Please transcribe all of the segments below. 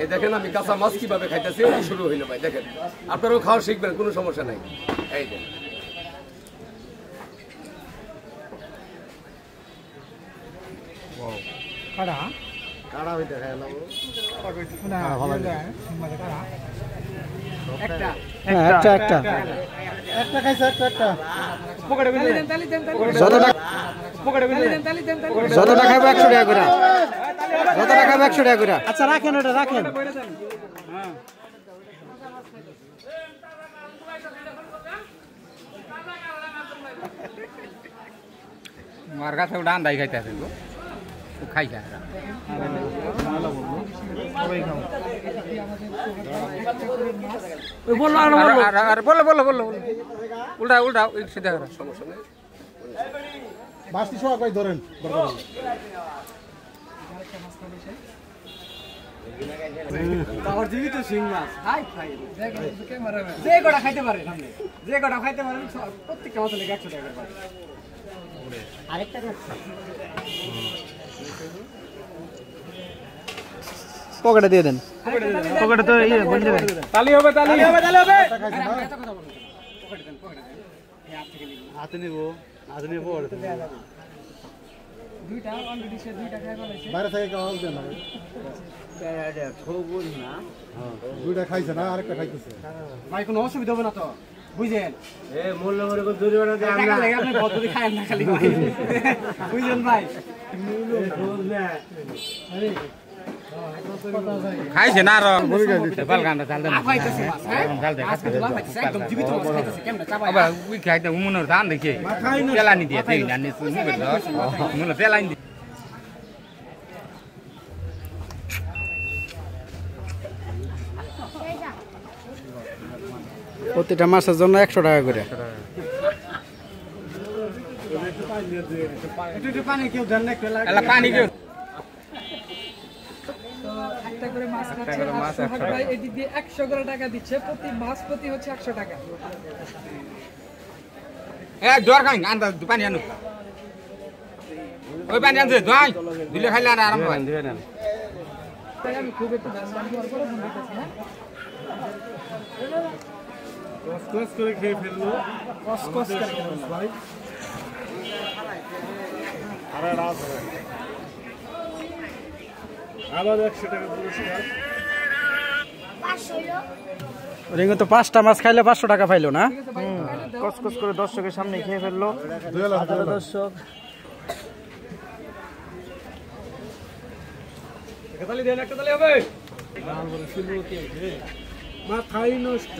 এই দেখেন আমি কাঁচা মাছ কিভাবে খাইতেছি শুরু হইলো ভাই দেখেন আপনারাও খাওয়া শিখবেন কোনো সমস্যা নাই এই দেন কাড়া কাড়া হইতে খাইলাম না ভালো যায় মানে কাড়া একটা একটা খাইছে একটা পকেটে বিলে দেন তালি দেন যতটা পকেটে বিলে দেন তালি দেন যতটা খাইবো 100 টাকা করে যতটা খাইবো 100 টাকা করে আচ্ছা রাখেন ওটা রাখেন হ্যাঁ মার কাছে উড়ান দাই খাইতে আছে গো ও খাই যায় ওই বললো আর বলো উল্টা উল্টা সিধা করো সমস্যা নেই বাসটি সবাই কই ধরেন আমার জীবিত শিং মাছ হাই ভাই যে কটা খাইতে পারে সামনে যে কটা খাইতে পারে প্রত্যেকটা মাছ লেগে 100 টাকা করে আরেকটা পকেটে দিয়ে দেন পকেটে তো এই বন্ধ দেন তালি হবে হাতে নিব দুইটা অলরেডি সে দুইটা খাই ফেলেছে বাইরে থেকে কাজ দেন না দুইটা খাইছে না আরেকটা খাইতেছে ভাই কোনো অসুবিধা হবে না তো বুঝেন মূল্য করে জরিমানা দেন টাকা লাগে আপনি পদ্ধতি খায়েন না খালি ভাই বুঝেন ভাই আরে খাইছে না আর বাল গান্ডা চাল দেন খাইতেছে মাছ হ্যাঁ চাল দে খাইতেছে একদম জীবিত মাছ খাইতেছে কেমনে চাপা আবার উই খাইতে উমনের ধান দেখে তেলানি দিয়ে তেল জানি মুগে ধর মুন তেলানি দিয়ে প্রতিটা মাছের জন্য 100 টাকা করে একটু পানি কেউ দেন না একটু এলা পানি কেউ একটা করে মাছ খাচ্ছে আর সোহাগ ভাই এদিক দিয়ে 100 করে টাকা দিচ্ছে প্রতি মাছ প্রতি হচ্ছে 100 টাকা এ জোর খাই আনতা পানি আনো ওই পানি আনছে দই দিলে খাইলে আর আরাম হয় তাই আমি খুব একটু দাম দেওয়ার পরে ফোন দিতেছি হ্যাঁ কস করে খেয়ে ফেললো কস করে ভাই আরে রাত আবার 100 টাকা পুরস্কার রিঙ্গো তো 5টা মাছ খাইলে 500 টাকা পাইলো না কস করে দর্শকের সামনে খেয়ে ফেললো দর্শক একটা তালি দেন একটা তালি হবে মাথাই নষ্ট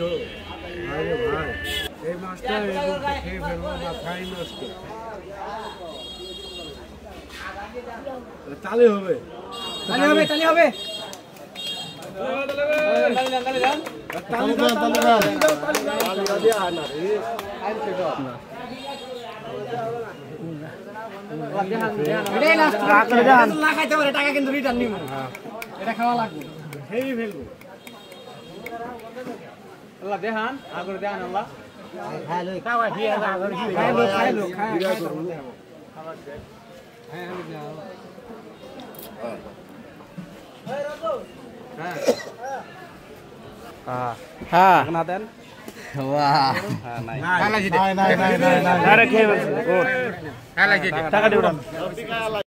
আরে ভাই এই মাছটা খেয়ে ফেলবো মাথাই নষ্ট তালে হবে তালি হবে লাগাইতে পারে টাকা কিন্তু রিটার্ন নিব এটা খাওয়া লাগবে খেয়ে ফেলবো আল্লাহ দেখান আগরে দেখান আল্লাহ হ্যাঁ না দেন খাইলা জিতে নাই খাইলা জিতে টাকা দিবেন